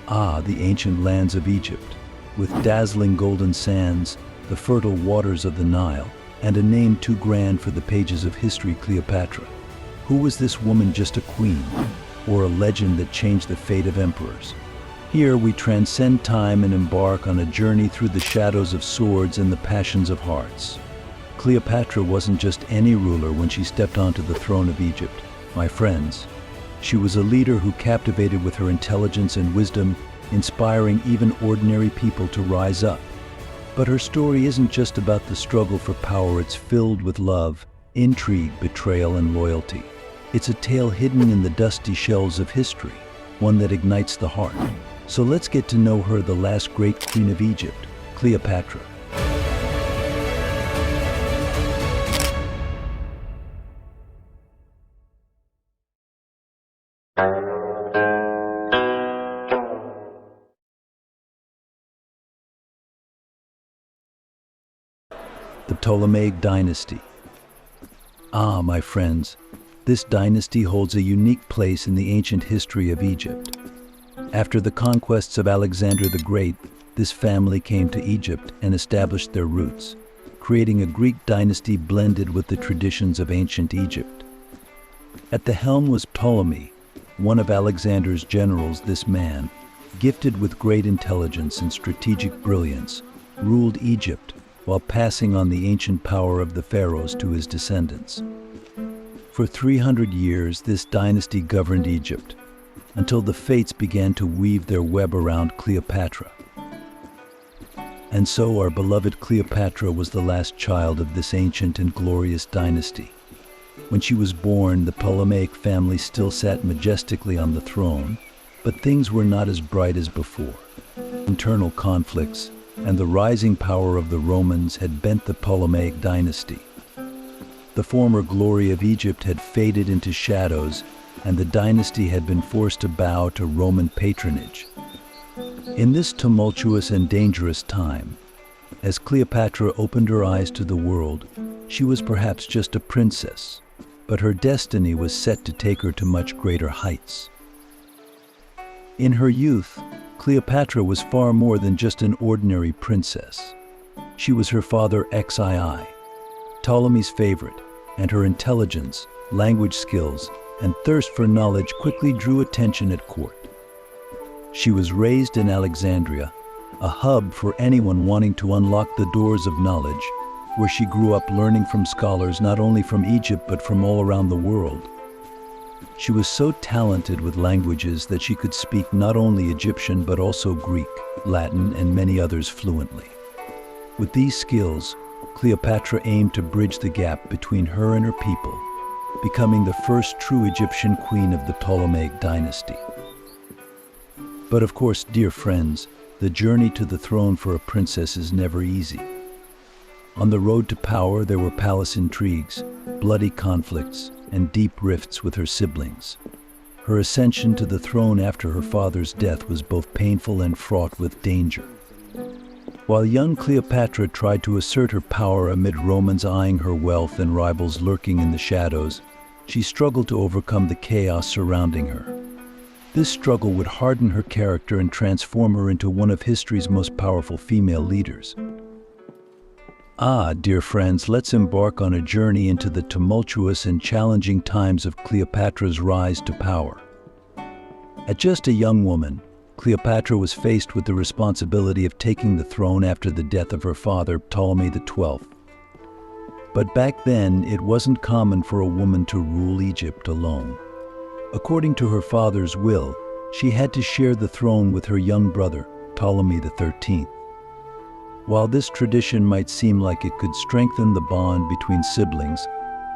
Ah, the ancient lands of Egypt, with dazzling golden sands, the fertile waters of the Nile, and a name too grand for the pages of history, Cleopatra. Who was this woman, just a queen, or a legend that changed the fate of emperors? Here we transcend time and embark on a journey through the shadows of swords and the passions of hearts. Cleopatra wasn't just any ruler when she stepped onto the throne of Egypt, my friends. She was a leader who captivated with her intelligence and wisdom, inspiring even ordinary people to rise up. But her story isn't just about the struggle for power, it's filled with love, intrigue, betrayal, and loyalty. It's a tale hidden in the dusty shelves of history, one that ignites the heart. So let's get to know her, the last great queen of Egypt, Cleopatra. The Ptolemaic dynasty. Ah, my friends, this dynasty holds a unique place in the ancient history of Egypt. After the conquests of Alexander the Great, this family came to Egypt and established their roots, creating a Greek dynasty blended with the traditions of ancient Egypt. At the helm was Ptolemy, one of Alexander's generals. This man, gifted with great intelligence and strategic brilliance, ruled Egypt while passing on the ancient power of the pharaohs to his descendants. For 300 years, this dynasty governed Egypt, until the fates began to weave their web around Cleopatra. And so our beloved Cleopatra was the last child of this ancient and glorious dynasty. When she was born, the Ptolemaic family still sat majestically on the throne, but things were not as bright as before. Internal conflicts and the rising power of the Romans had bent the Ptolemaic dynasty. The former glory of Egypt had faded into shadows, and the dynasty had been forced to bow to Roman patronage. In this tumultuous and dangerous time, as Cleopatra opened her eyes to the world, she was perhaps just a princess, but her destiny was set to take her to much greater heights. In her youth, Cleopatra was far more than just an ordinary princess. She was her father Xii, Ptolemy's favorite, and her intelligence, language skills, and thirst for knowledge quickly drew attention at court. She was raised in Alexandria, a hub for anyone wanting to unlock the doors of knowledge, where she grew up learning from scholars not only from Egypt but from all around the world. She was so talented with languages that she could speak not only Egyptian but also Greek, Latin, and many others fluently. With these skills, Cleopatra aimed to bridge the gap between her and her people, becoming the first true Egyptian queen of the Ptolemaic dynasty. But of course, dear friends, the journey to the throne for a princess is never easy. On the road to power, there were palace intrigues, bloody conflicts, and deep rifts with her siblings. Her ascension to the throne after her father's death was both painful and fraught with danger. While young Cleopatra tried to assert her power amid Romans eyeing her wealth and rivals lurking in the shadows, she struggled to overcome the chaos surrounding her. This struggle would harden her character and transform her into one of history's most powerful female leaders. Ah, dear friends, let's embark on a journey into the tumultuous and challenging times of Cleopatra's rise to power. At just a young woman, Cleopatra was faced with the responsibility of taking the throne after the death of her father, Ptolemy XII. But back then, it wasn't common for a woman to rule Egypt alone. According to her father's will, she had to share the throne with her young brother, Ptolemy XIII. While this tradition might seem like it could strengthen the bond between siblings,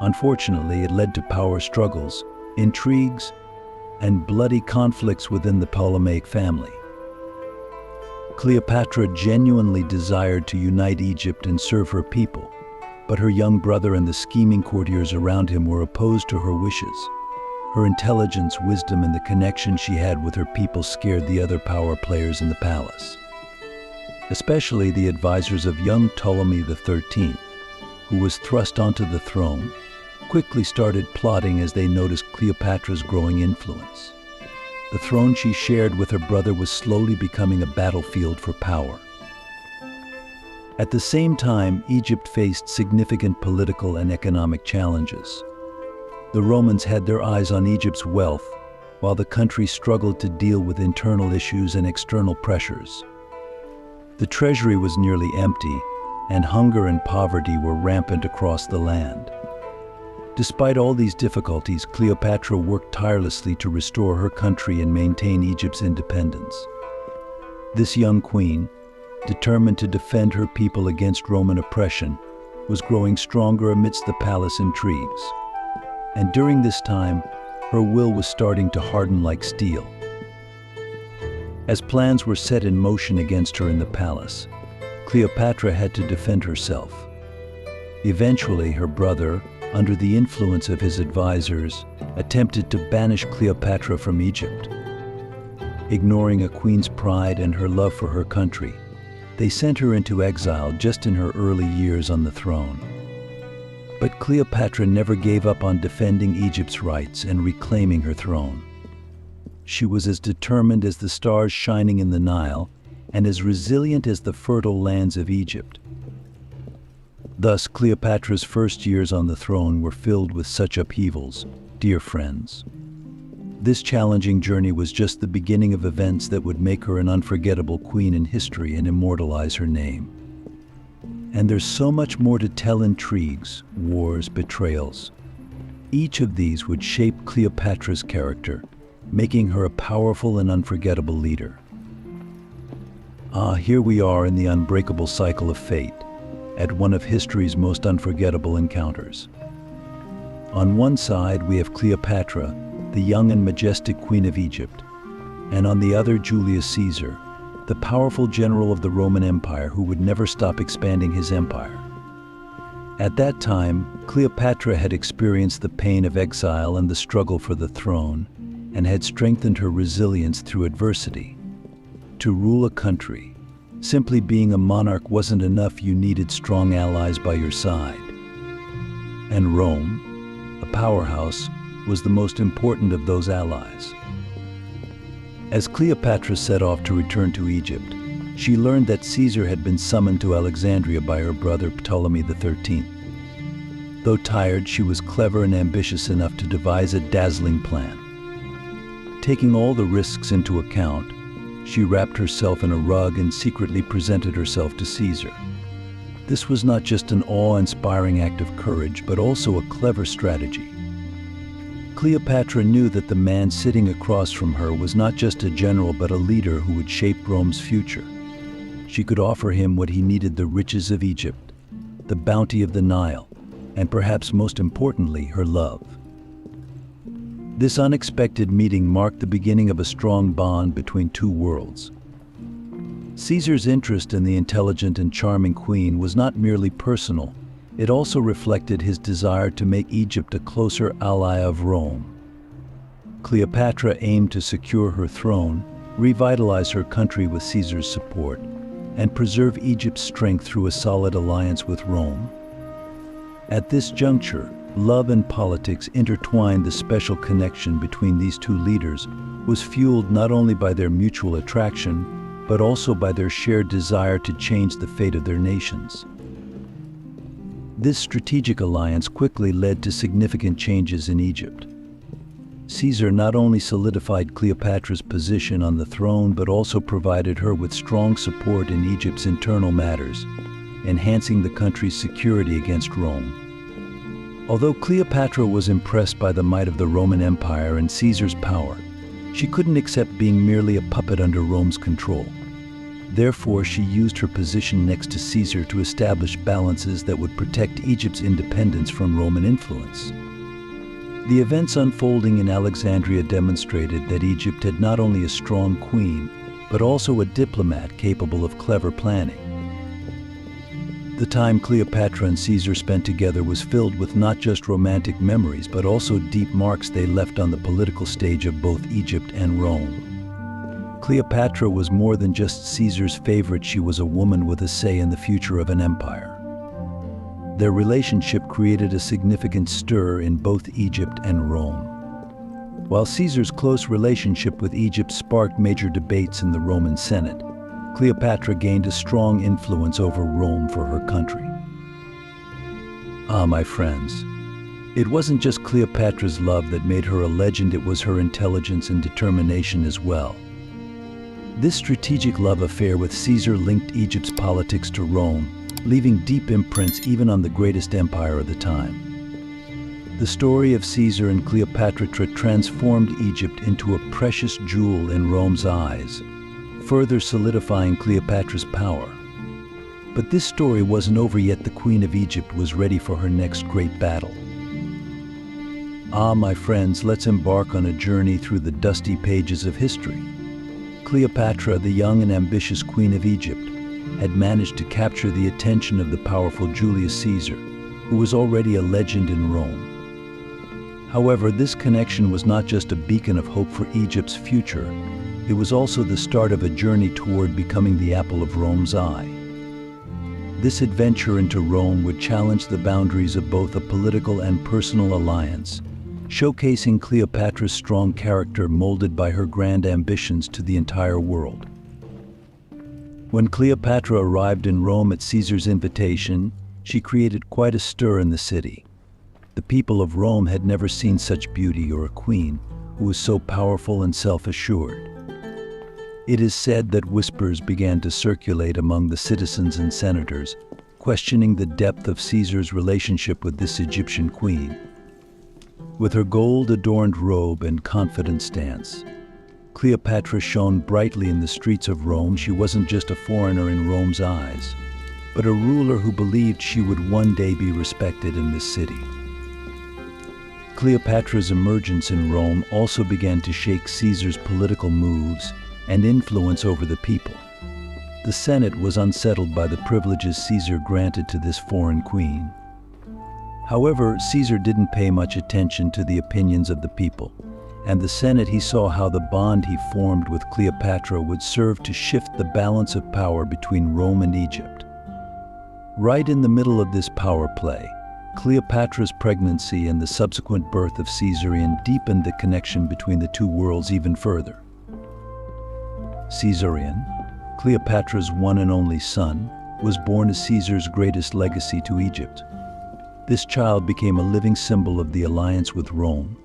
unfortunately it led to power struggles, intrigues, and bloody conflicts within the Ptolemaic family. Cleopatra genuinely desired to unite Egypt and serve her people, but her young brother and the scheming courtiers around him were opposed to her wishes. Her intelligence, wisdom, and the connection she had with her people scared the other power players in the palace. Especially the advisors of young Ptolemy XIII, who was thrust onto the throne, quickly started plotting as they noticed Cleopatra's growing influence. The throne she shared with her brother was slowly becoming a battlefield for power. At the same time, Egypt faced significant political and economic challenges. The Romans had their eyes on Egypt's wealth, while the country struggled to deal with internal issues and external pressures. The treasury was nearly empty, and hunger and poverty were rampant across the land. Despite all these difficulties, Cleopatra worked tirelessly to restore her country and maintain Egypt's independence. This young queen, determined to defend her people against Roman oppression, was growing stronger amidst the palace intrigues. And during this time, her will was starting to harden like steel. As plans were set in motion against her in the palace, Cleopatra had to defend herself. Eventually, her brother, under the influence of his advisors, attempted to banish Cleopatra from Egypt. Ignoring a queen's pride and her love for her country, they sent her into exile just in her early years on the throne. But Cleopatra never gave up on defending Egypt's rights and reclaiming her throne. She was as determined as the stars shining in the Nile and as resilient as the fertile lands of Egypt. Thus, Cleopatra's first years on the throne were filled with such upheavals, dear friends. This challenging journey was just the beginning of events that would make her an unforgettable queen in history and immortalize her name. And there's so much more to tell: intrigues, wars, betrayals. Each of these would shape Cleopatra's character, making her a powerful and unforgettable leader. Here we are in the unbreakable cycle of fate, at one of history's most unforgettable encounters. On one side, we have Cleopatra, the young and majestic queen of Egypt, and on the other, Julius Caesar, the powerful general of the Roman Empire who would never stop expanding his empire. At that time, Cleopatra had experienced the pain of exile and the struggle for the throne, and had strengthened her resilience through adversity. To rule a country, simply being a monarch wasn't enough. You needed strong allies by your side. And Rome, a powerhouse, was the most important of those allies. As Cleopatra set off to return to Egypt, she learned that Caesar had been summoned to Alexandria by her brother Ptolemy XIII. Though tired, she was clever and ambitious enough to devise a dazzling plan. Taking all the risks into account, she wrapped herself in a rug and secretly presented herself to Caesar. This was not just an awe-inspiring act of courage, but also a clever strategy. Cleopatra knew that the man sitting across from her was not just a general, but a leader who would shape Rome's future. She could offer him what he needed: the riches of Egypt, the bounty of the Nile, and perhaps most importantly, her love. This unexpected meeting marked the beginning of a strong bond between two worlds. Caesar's interest in the intelligent and charming queen was not merely personal, it also reflected his desire to make Egypt a closer ally of Rome. Cleopatra aimed to secure her throne, revitalize her country with Caesar's support, and preserve Egypt's strength through a solid alliance with Rome. At this juncture, love and politics intertwined. The special connection between these two leaders was fueled not only by their mutual attraction, but also by their shared desire to change the fate of their nations. This strategic alliance quickly led to significant changes in Egypt. Caesar not only solidified Cleopatra's position on the throne, but also provided her with strong support in Egypt's internal matters, enhancing the country's security against Rome. Although Cleopatra was impressed by the might of the Roman Empire and Caesar's power, she couldn't accept being merely a puppet under Rome's control. Therefore, she used her position next to Caesar to establish balances that would protect Egypt's independence from Roman influence. The events unfolding in Alexandria demonstrated that Egypt had not only a strong queen, but also a diplomat capable of clever planning. The time Cleopatra and Caesar spent together was filled with not just romantic memories, but also deep marks they left on the political stage of both Egypt and Rome. Cleopatra was more than just Caesar's favorite, she was a woman with a say in the future of an empire. Their relationship created a significant stir in both Egypt and Rome. While Caesar's close relationship with Egypt sparked major debates in the Roman Senate, Cleopatra gained a strong influence over Rome for her country. My friends, it wasn't just Cleopatra's love that made her a legend, it was her intelligence and determination as well. This strategic love affair with Caesar linked Egypt's politics to Rome, leaving deep imprints even on the greatest empire of the time. The story of Caesar and Cleopatra transformed Egypt into a precious jewel in Rome's eyes, further solidifying Cleopatra's power. But this story wasn't over yet. The Queen of Egypt was ready for her next great battle. My friends, let's embark on a journey through the dusty pages of history. Cleopatra, the young and ambitious Queen of Egypt, had managed to capture the attention of the powerful Julius Caesar, who was already a legend in Rome. However, this connection was not just a beacon of hope for Egypt's future, it was also the start of a journey toward becoming the apple of Rome's eye. This adventure into Rome would challenge the boundaries of both a political and personal alliance, showcasing Cleopatra's strong character molded by her grand ambitions to the entire world. When Cleopatra arrived in Rome at Caesar's invitation, she created quite a stir in the city. The people of Rome had never seen such beauty or a queen who was so powerful and self-assured. It is said that whispers began to circulate among the citizens and senators, questioning the depth of Caesar's relationship with this Egyptian queen. With her gold-adorned robe and confident stance, Cleopatra shone brightly in the streets of Rome. She wasn't just a foreigner in Rome's eyes, but a ruler who believed she would one day be respected in this city. Cleopatra's emergence in Rome also began to shake Caesar's political moves and influence over the people. The Senate was unsettled by the privileges Caesar granted to this foreign queen. However, Caesar didn't pay much attention to the opinions of the people, and the Senate, he saw how the bond he formed with Cleopatra would serve to shift the balance of power between Rome and Egypt. Right in the middle of this power play, Cleopatra's pregnancy and the subsequent birth of Caesarion deepened the connection between the two worlds even further. Caesarion, Cleopatra's one and only son, was born as Caesar's greatest legacy to Egypt. This child became a living symbol of the alliance with Rome,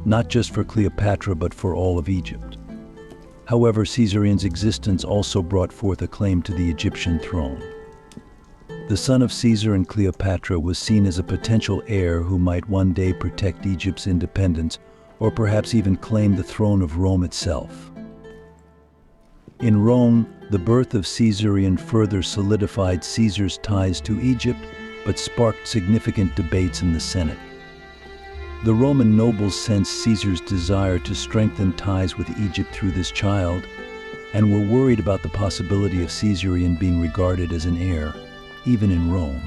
not just for Cleopatra but for all of Egypt. However, Caesarion's existence also brought forth a claim to the Egyptian throne. The son of Caesar and Cleopatra was seen as a potential heir who might one day protect Egypt's independence or perhaps even claim the throne of Rome itself. In Rome, the birth of Caesarion further solidified Caesar's ties to Egypt, but sparked significant debates in the Senate. The Roman nobles sensed Caesar's desire to strengthen ties with Egypt through this child, and were worried about the possibility of Caesarion being regarded as an heir, even in Rome.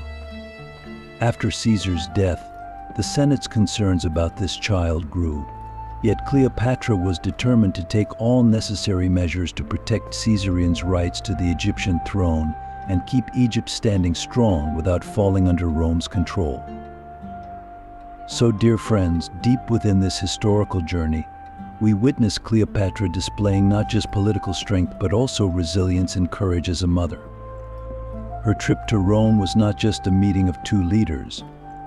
After Caesar's death, the Senate's concerns about this child grew, yet Cleopatra was determined to take all necessary measures to protect Caesarion's rights to the Egyptian throne and keep Egypt standing strong without falling under Rome's control. So, dear friends, deep within this historical journey, we witness Cleopatra displaying not just political strength but also resilience and courage as a mother. Her trip to Rome was not just a meeting of two leaders,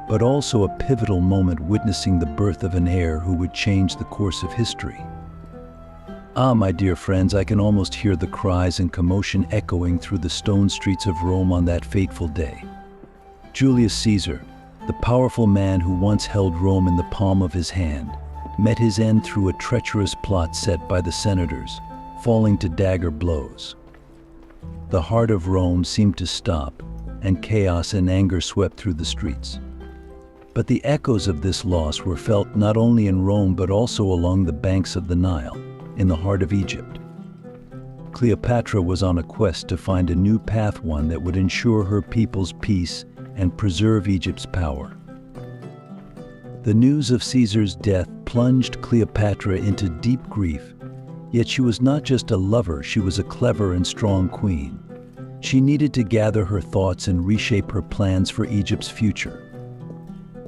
but also a pivotal moment witnessing the birth of an heir who would change the course of history. My dear friends, I can almost hear the cries and commotion echoing through the stone streets of Rome on that fateful day. Julius Caesar, the powerful man who once held Rome in the palm of his hand, met his end through a treacherous plot set by the senators, falling to dagger blows. The heart of Rome seemed to stop, and chaos and anger swept through the streets. But the echoes of this loss were felt not only in Rome but also along the banks of the Nile, in the heart of Egypt. Cleopatra was on a quest to find a new path, one that would ensure her people's peace and preserve Egypt's power. The news of Caesar's death plunged Cleopatra into deep grief, yet she was not just a lover, she was a clever and strong queen. She needed to gather her thoughts and reshape her plans for Egypt's future.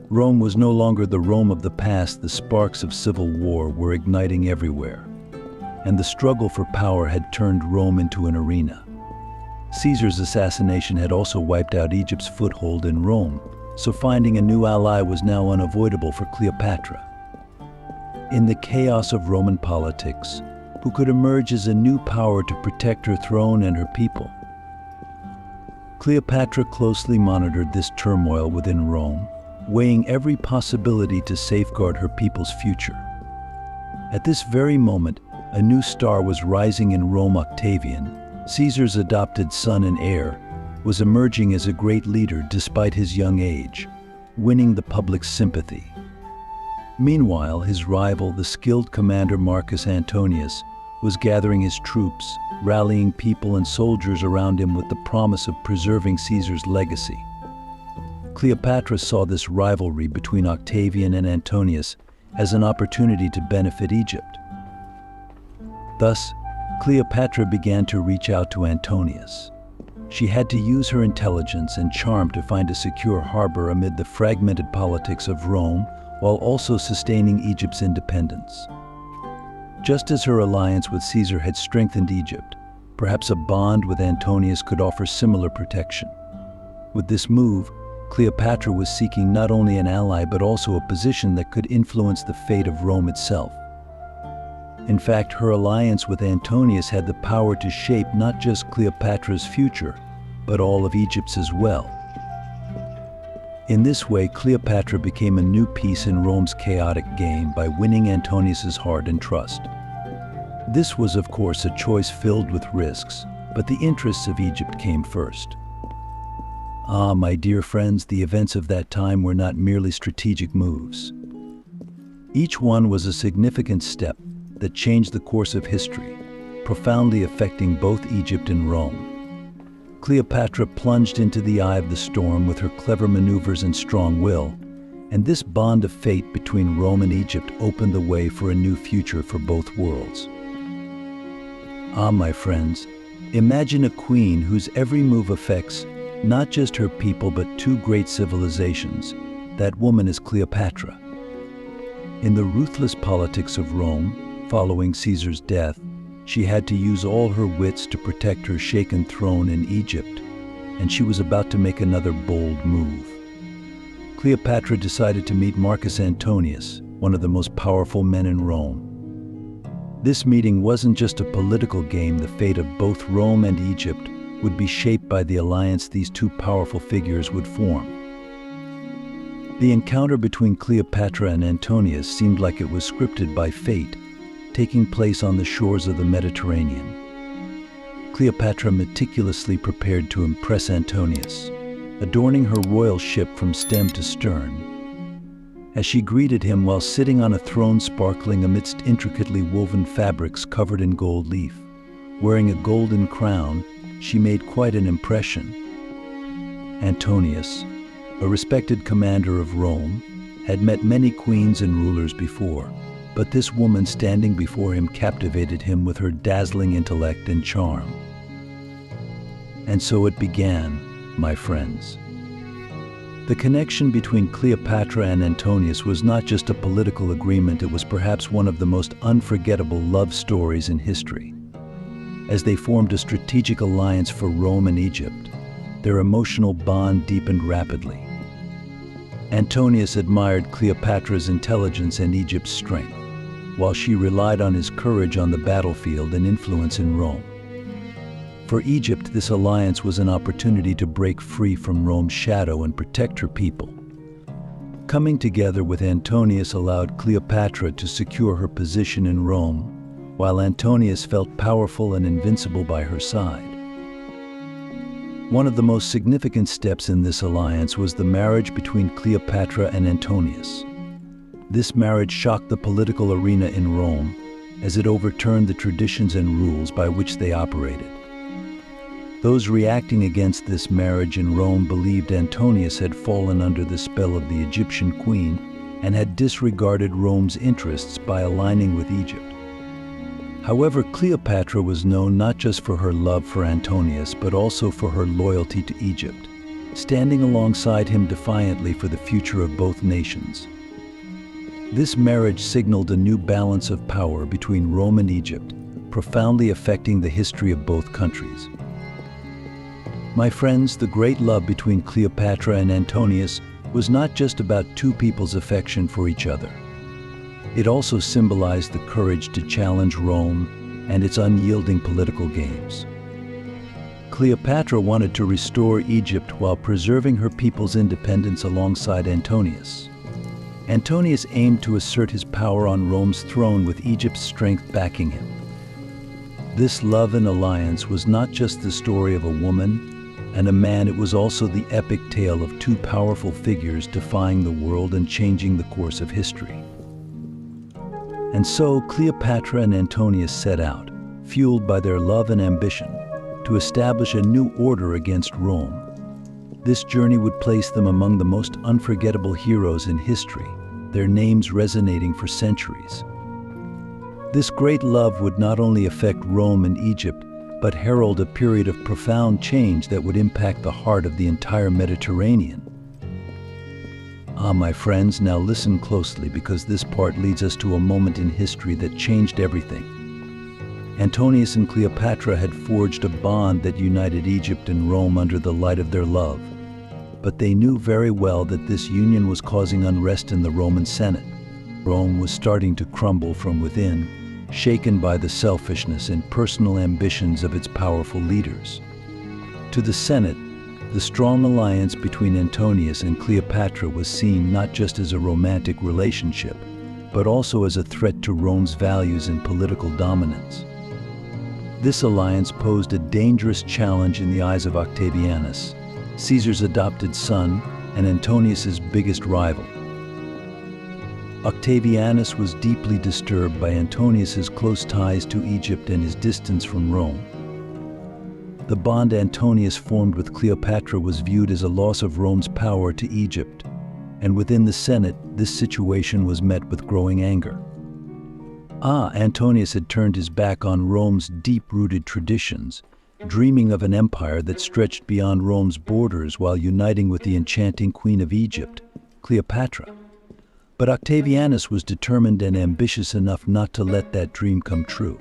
Rome was no longer the Rome of the past. The sparks of civil war were igniting everywhere, and the struggle for power had turned Rome into an arena. Caesar's assassination had also wiped out Egypt's foothold in Rome, so finding a new ally was now unavoidable for Cleopatra. In the chaos of Roman politics, who could emerge as a new power to protect her throne and her people? Cleopatra closely monitored this turmoil within Rome, weighing every possibility to safeguard her people's future. At this very moment, a new star was rising in Rome. Octavian, Caesar's adopted son and heir, was emerging as a great leader despite his young age, winning the public's sympathy. Meanwhile, his rival, the skilled commander Marcus Antonius, was gathering his troops, rallying people and soldiers around him with the promise of preserving Caesar's legacy. Cleopatra saw this rivalry between Octavian and Antonius as an opportunity to benefit Egypt. Thus, Cleopatra began to reach out to Antonius. She had to use her intelligence and charm to find a secure harbor amid the fragmented politics of Rome, while also sustaining Egypt's independence. Just as her alliance with Caesar had strengthened Egypt, perhaps a bond with Antonius could offer similar protection. With this move, Cleopatra was seeking not only an ally but also a position that could influence the fate of Rome itself. In fact, her alliance with Antonius had the power to shape not just Cleopatra's future, but all of Egypt's as well. In this way, Cleopatra became a new piece in Rome's chaotic game by winning Antonius's heart and trust. This was, of course, a choice filled with risks, but the interests of Egypt came first. Ah, my dear friends, the events of that time were not merely strategic moves. Each one was a significant step that changed the course of history, profoundly affecting both Egypt and Rome. Cleopatra plunged into the eye of the storm with her clever maneuvers and strong will, and this bond of fate between Rome and Egypt opened the way for a new future for both worlds. Ah, my friends, imagine a queen whose every move affects not just her people but two great civilizations. That woman is Cleopatra. In the ruthless politics of Rome, following Caesar's death, she had to use all her wits to protect her shaken throne in Egypt, and she was about to make another bold move. Cleopatra decided to meet Marcus Antonius, one of the most powerful men in Rome. This meeting wasn't just a political game. The fate of both Rome and Egypt would be shaped by the alliance these two powerful figures would form. The encounter between Cleopatra and Antonius seemed like it was scripted by fate, taking place on the shores of the Mediterranean. Cleopatra meticulously prepared to impress Antonius, adorning her royal ship from stem to stern. As she greeted him while sitting on a throne sparkling amidst intricately woven fabrics covered in gold leaf, wearing a golden crown, she made quite an impression. Antonius, a respected commander of Rome, had met many queens and rulers before, but this woman standing before him captivated him with her dazzling intellect and charm. And so it began, my friends. The connection between Cleopatra and Antonius was not just a political agreement, it was perhaps one of the most unforgettable love stories in history. As they formed a strategic alliance for Rome and Egypt, their emotional bond deepened rapidly. Antonius admired Cleopatra's intelligence and Egypt's strength, while she relied on his courage on the battlefield and influence in Rome. For Egypt, this alliance was an opportunity to break free from Rome's shadow and protect her people. Coming together with Antonius allowed Cleopatra to secure her position in Rome, while Antonius felt powerful and invincible by her side. One of the most significant steps in this alliance was the marriage between Cleopatra and Antonius. This marriage shocked the political arena in Rome, as it overturned the traditions and rules by which they operated. Those reacting against this marriage in Rome believed Antonius had fallen under the spell of the Egyptian queen and had disregarded Rome's interests by aligning with Egypt. However, Cleopatra was known not just for her love for Antonius, but also for her loyalty to Egypt, standing alongside him defiantly for the future of both nations. This marriage signaled a new balance of power between Rome and Egypt, profoundly affecting the history of both countries. My friends, the great love between Cleopatra and Antonius was not just about two people's affection for each other. It also symbolized the courage to challenge Rome and its unyielding political games. Cleopatra wanted to restore Egypt while preserving her people's independence alongside Antonius. Antonius aimed to assert his power on Rome's throne with Egypt's strength backing him. This love and alliance was not just the story of a woman and a man, it was also the epic tale of two powerful figures defying the world and changing the course of history. And so Cleopatra and Antonius set out, fueled by their love and ambition, to establish a new order against Rome. This journey would place them among the most unforgettable heroes in history, their names resonating for centuries. This great love would not only affect Rome and Egypt, but herald a period of profound change that would impact the heart of the entire Mediterranean. My friends, now listen closely, because this part leads us to a moment in history that changed everything. Antonius and Cleopatra had forged a bond that united Egypt and Rome under the light of their love. But they knew very well that this union was causing unrest in the Roman Senate. Rome was starting to crumble from within, shaken by the selfishness and personal ambitions of its powerful leaders. To the Senate, the strong alliance between Antonius and Cleopatra was seen not just as a romantic relationship, but also as a threat to Rome's values and political dominance. This alliance posed a dangerous challenge in the eyes of Octavianus, Caesar's adopted son and Antonius's biggest rival. Octavianus was deeply disturbed by Antonius's close ties to Egypt and his distance from Rome. The bond Antonius formed with Cleopatra was viewed as a loss of Rome's power to Egypt, and within the Senate, this situation was met with growing anger. Antonius had turned his back on Rome's deep-rooted traditions, dreaming of an empire that stretched beyond Rome's borders while uniting with the enchanting Queen of Egypt, Cleopatra. But Octavianus was determined and ambitious enough not to let that dream come true.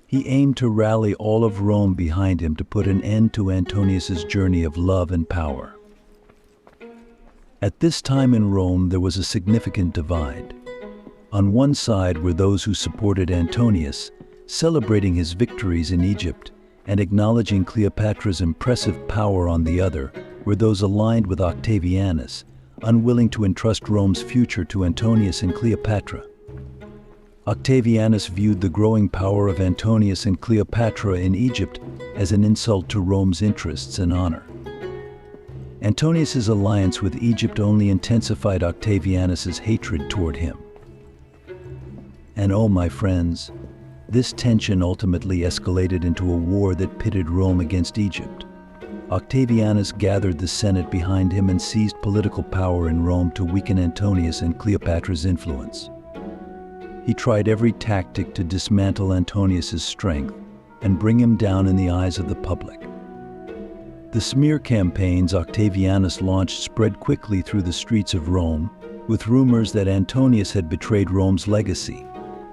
He aimed to rally all of Rome behind him to put an end to Antonius's journey of love and power. At this time in Rome, there was a significant divide. On one side were those who supported Antonius, celebrating his victories in Egypt, and acknowledging Cleopatra's impressive power. On the other were those aligned with Octavianus, unwilling to entrust Rome's future to Antonius and Cleopatra. Octavianus viewed the growing power of Antonius and Cleopatra in Egypt as an insult to Rome's interests and honor. Antonius's alliance with Egypt only intensified Octavianus's hatred toward him. And my friends, this tension ultimately escalated into a war that pitted Rome against Egypt. Octavianus gathered the Senate behind him and seized political power in Rome to weaken Antonius and Cleopatra's influence. He tried every tactic to dismantle Antonius's strength and bring him down in the eyes of the public. The smear campaigns Octavianus launched spread quickly through the streets of Rome, with rumors that Antonius had betrayed Rome's legacy,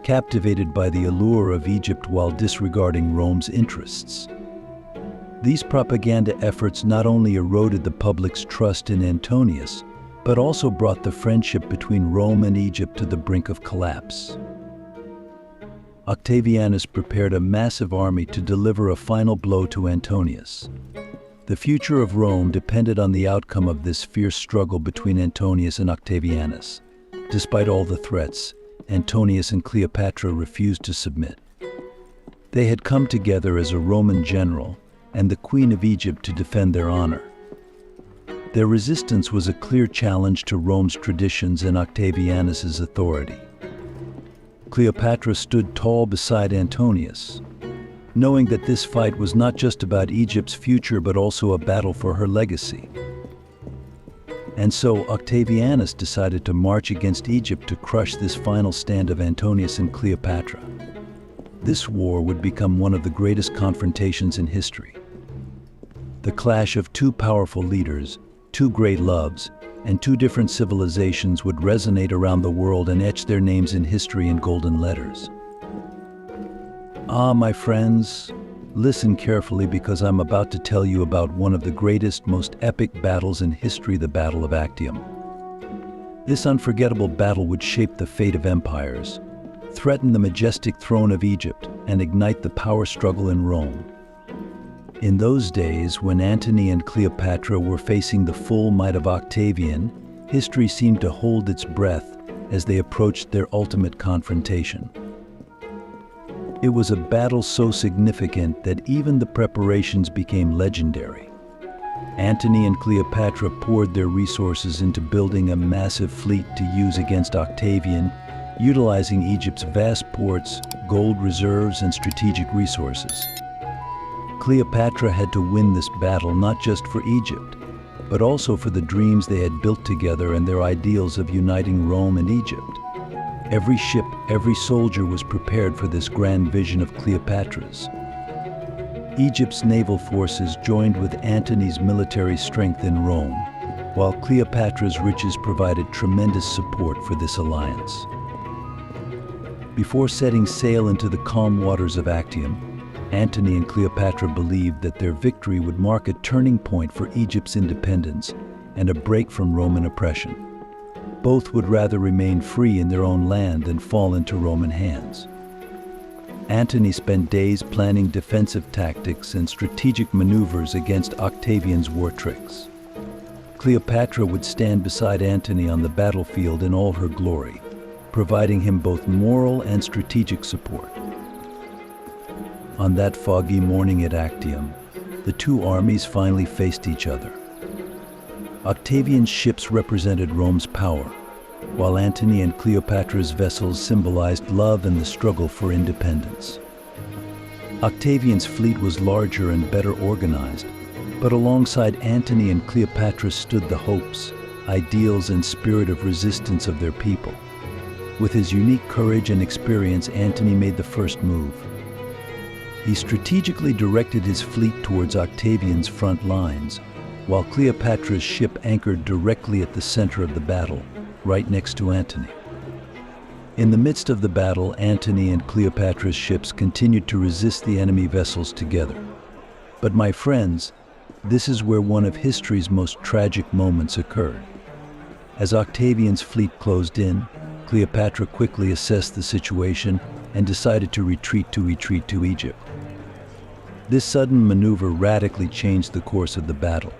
captivated by the allure of Egypt while disregarding Rome's interests. These propaganda efforts not only eroded the public's trust in Antonius, but also brought the friendship between Rome and Egypt to the brink of collapse. Octavianus prepared a massive army to deliver a final blow to Antonius. The future of Rome depended on the outcome of this fierce struggle between Antonius and Octavianus. Despite all the threats, Antonius and Cleopatra refused to submit. They had come together as a Roman general and the Queen of Egypt to defend their honor. Their resistance was a clear challenge to Rome's traditions and Octavianus's authority. Cleopatra stood tall beside Antonius, knowing that this fight was not just about Egypt's future but also a battle for her legacy. And so Octavianus decided to march against Egypt to crush this final stand of Antonius and Cleopatra. This war would become one of the greatest confrontations in history. The clash of two powerful leaders, two great loves, and two different civilizations would resonate around the world and etch their names in history in golden letters. My friends, listen carefully because I'm about to tell you about one of the greatest, most epic battles in history, the Battle of Actium. This unforgettable battle would shape the fate of empires, threaten the majestic throne of Egypt, and ignite the power struggle in Rome. In those days, when Antony and Cleopatra were facing the full might of Octavian, history seemed to hold its breath as they approached their ultimate confrontation. It was a battle so significant that even the preparations became legendary. Antony and Cleopatra poured their resources into building a massive fleet to use against Octavian, utilizing Egypt's vast ports, gold reserves, and strategic resources. Cleopatra had to win this battle not just for Egypt, but also for the dreams they had built together and their ideals of uniting Rome and Egypt. Every ship, every soldier was prepared for this grand vision of Cleopatra's. Egypt's naval forces joined with Antony's military strength in Rome, while Cleopatra's riches provided tremendous support for this alliance. Before setting sail into the calm waters of Actium, Antony and Cleopatra believed that their victory would mark a turning point for Egypt's independence and a break from Roman oppression. Both would rather remain free in their own land than fall into Roman hands. Antony spent days planning defensive tactics and strategic maneuvers against Octavian's war tricks. Cleopatra would stand beside Antony on the battlefield in all her glory, providing him both moral and strategic support. On that foggy morning at Actium, the two armies finally faced each other. Octavian's ships represented Rome's power, while Antony and Cleopatra's vessels symbolized love and the struggle for independence. Octavian's fleet was larger and better organized, but alongside Antony and Cleopatra stood the hopes, ideals, and spirit of resistance of their people. With his unique courage and experience, Antony made the first move. He strategically directed his fleet towards Octavian's front lines, while Cleopatra's ship anchored directly at the center of the battle, right next to Antony. In the midst of the battle, Antony and Cleopatra's ships continued to resist the enemy vessels together. But my friends, this is where one of history's most tragic moments occurred. As Octavian's fleet closed in, Cleopatra quickly assessed the situation and decided to retreat to Egypt. This sudden maneuver radically changed the course of the battle.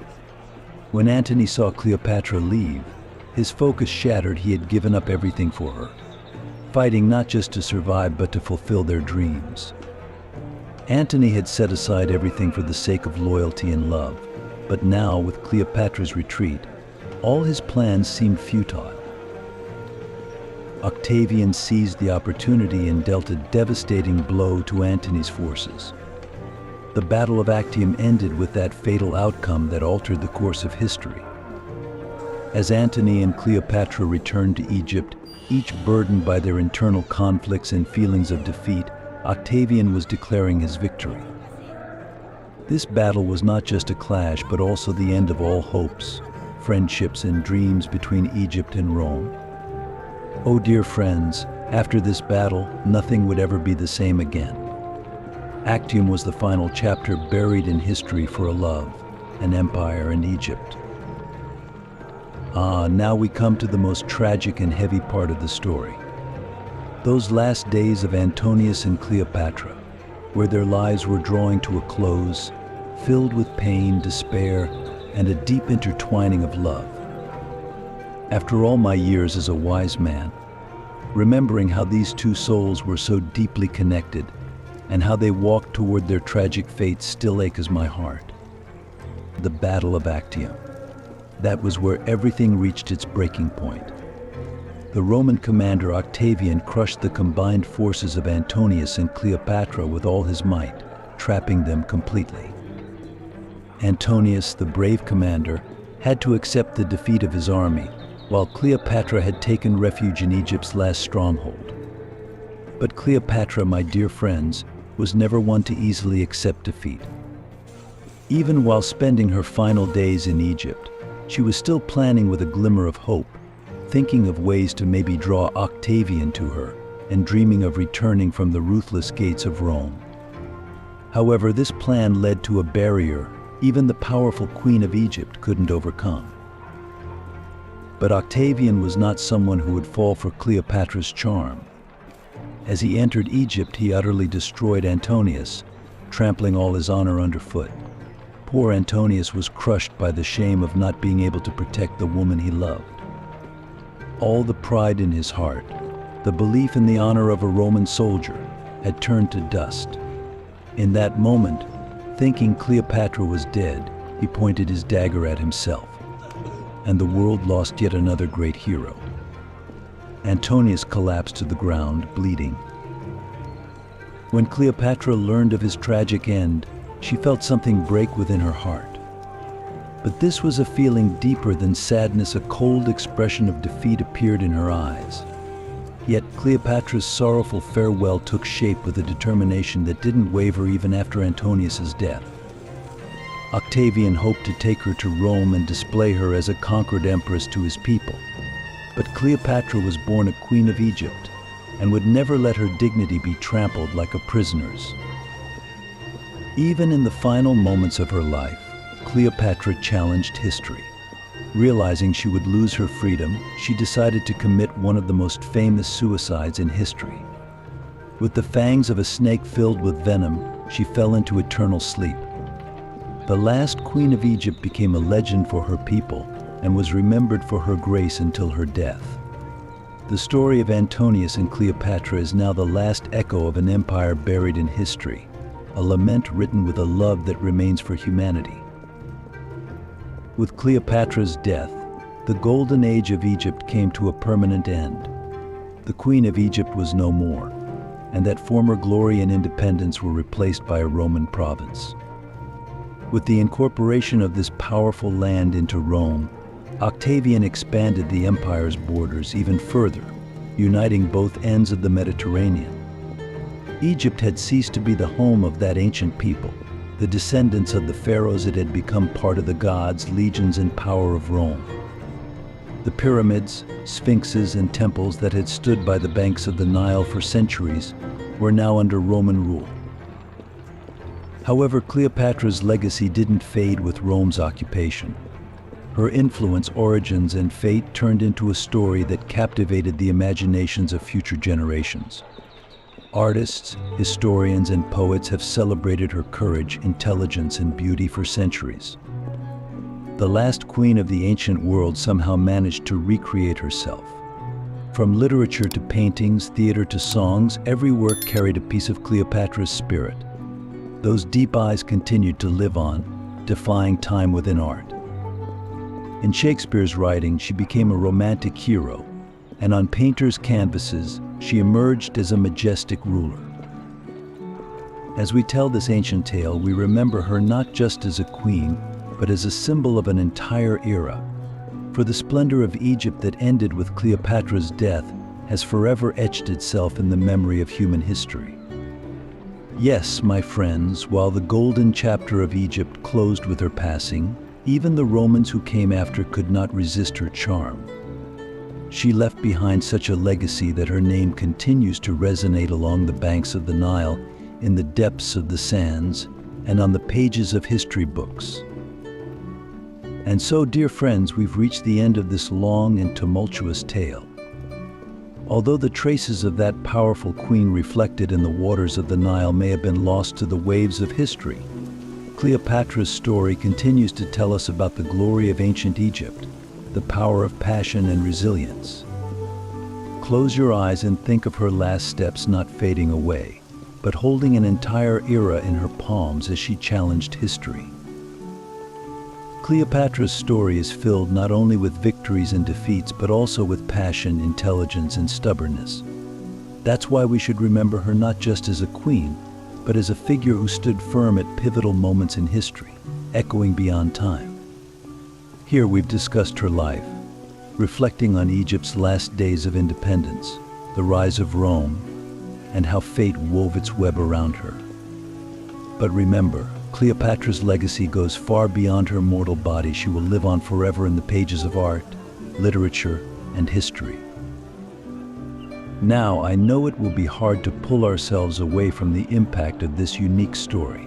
When Antony saw Cleopatra leave, his focus shattered. He had given up everything for her, fighting not just to survive but to fulfill their dreams. Antony had set aside everything for the sake of loyalty and love, but now, with Cleopatra's retreat, all his plans seemed futile. Octavian seized the opportunity and dealt a devastating blow to Antony's forces. The Battle of Actium ended with that fatal outcome that altered the course of history. As Antony and Cleopatra returned to Egypt, each burdened by their internal conflicts and feelings of defeat, Octavian was declaring his victory. This battle was not just a clash, but also the end of all hopes, friendships, and dreams between Egypt and Rome. Oh dear friends, after this battle, nothing would ever be the same again. Actium was the final chapter buried in history for a love, an empire, and Egypt. Now we come to the most tragic and heavy part of the story. Those last days of Antonius and Cleopatra, where their lives were drawing to a close, filled with pain, despair, and a deep intertwining of love. After all my years as a wise man, remembering how these two souls were so deeply connected and how they walked toward their tragic fate still aches my heart. The Battle of Actium. That was where everything reached its breaking point. The Roman commander Octavian crushed the combined forces of Antonius and Cleopatra with all his might, trapping them completely. Antonius, the brave commander, had to accept the defeat of his army, while Cleopatra had taken refuge in Egypt's last stronghold. But Cleopatra, my dear friends, was never one to easily accept defeat. Even while spending her final days in Egypt, she was still planning with a glimmer of hope, thinking of ways to maybe draw Octavian to her, and dreaming of returning from the ruthless gates of Rome. However, this plan led to a barrier even the powerful Queen of Egypt couldn't overcome. But Octavian was not someone who would fall for Cleopatra's charm. As he entered Egypt, he utterly destroyed Antonius, trampling all his honor underfoot. Poor Antonius was crushed by the shame of not being able to protect the woman he loved. All the pride in his heart, the belief in the honor of a Roman soldier, had turned to dust. In that moment, thinking Cleopatra was dead, he pointed his dagger at himself, and the world lost yet another great hero. Antonius collapsed to the ground, bleeding. When Cleopatra learned of his tragic end, she felt something break within her heart. But this was a feeling deeper than sadness. A cold expression of defeat appeared in her eyes. Yet Cleopatra's sorrowful farewell took shape with a determination that didn't waver even after Antonius's death. Octavian hoped to take her to Rome and display her as a conquered empress to his people. But Cleopatra was born a queen of Egypt and would never let her dignity be trampled like a prisoner's. Even in the final moments of her life, Cleopatra challenged history. Realizing she would lose her freedom, she decided to commit one of the most famous suicides in history. With the fangs of a snake filled with venom, she fell into eternal sleep. The last queen of Egypt became a legend for her people and was remembered for her grace until her death. The story of Antonius and Cleopatra is now the last echo of an empire buried in history, a lament written with a love that remains for humanity. With Cleopatra's death, the golden age of Egypt came to a permanent end. The Queen of Egypt was no more, and that former glory and independence were replaced by a Roman province. With the incorporation of this powerful land into Rome, Octavian expanded the empire's borders even further, uniting both ends of the Mediterranean. Egypt had ceased to be the home of that ancient people, the descendants of the pharaohs. It had become part of the gods, legions, and power of Rome. The pyramids, sphinxes, and temples that had stood by the banks of the Nile for centuries were now under Roman rule. However, Cleopatra's legacy didn't fade with Rome's occupation. Her influence, origins, and fate turned into a story that captivated the imaginations of future generations. Artists, historians, and poets have celebrated her courage, intelligence, and beauty for centuries. The last queen of the ancient world somehow managed to recreate herself. From literature to paintings, theater to songs, every work carried a piece of Cleopatra's spirit. Those deep eyes continued to live on, defying time within art. In Shakespeare's writing, she became a romantic hero, and on painters' canvases, she emerged as a majestic ruler. As we tell this ancient tale, we remember her not just as a queen, but as a symbol of an entire era. For the splendor of Egypt that ended with Cleopatra's death has forever etched itself in the memory of human history. Yes, my friends, while the golden chapter of Egypt closed with her passing, even the Romans who came after could not resist her charm. She left behind such a legacy that her name continues to resonate along the banks of the Nile, in the depths of the sands, and on the pages of history books. And so, dear friends, we've reached the end of this long and tumultuous tale. Although the traces of that powerful queen reflected in the waters of the Nile may have been lost to the waves of history, Cleopatra's story continues to tell us about the glory of ancient Egypt, the power of passion and resilience. Close your eyes and think of her last steps not fading away, but holding an entire era in her palms as she challenged history. Cleopatra's story is filled not only with victories and defeats, but also with passion, intelligence, and stubbornness. That's why we should remember her not just as a queen, but as a figure who stood firm at pivotal moments in history, echoing beyond time. Here we've discussed her life, reflecting on Egypt's last days of independence, the rise of Rome, and how fate wove its web around her. But remember, Cleopatra's legacy goes far beyond her mortal body. She will live on forever in the pages of art, literature, and history. Now, I know it will be hard to pull ourselves away from the impact of this unique story,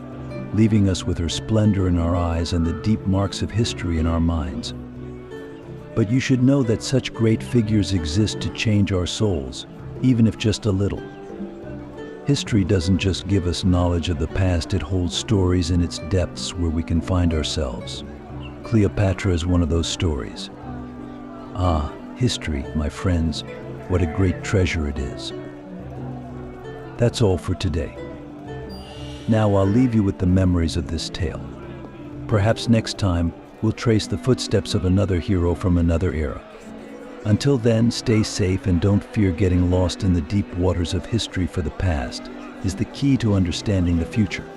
leaving us with her splendor in our eyes and the deep marks of history in our minds. But you should know that such great figures exist to change our souls, even if just a little. History doesn't just give us knowledge of the past, it holds stories in its depths where we can find ourselves. Cleopatra is one of those stories. Ah, history, my friends, what a great treasure it is. That's all for today. Now I'll leave you with the memories of this tale. Perhaps next time, we'll trace the footsteps of another hero from another era. Until then, stay safe and don't fear getting lost in the deep waters of history, for the past is the key to understanding the future.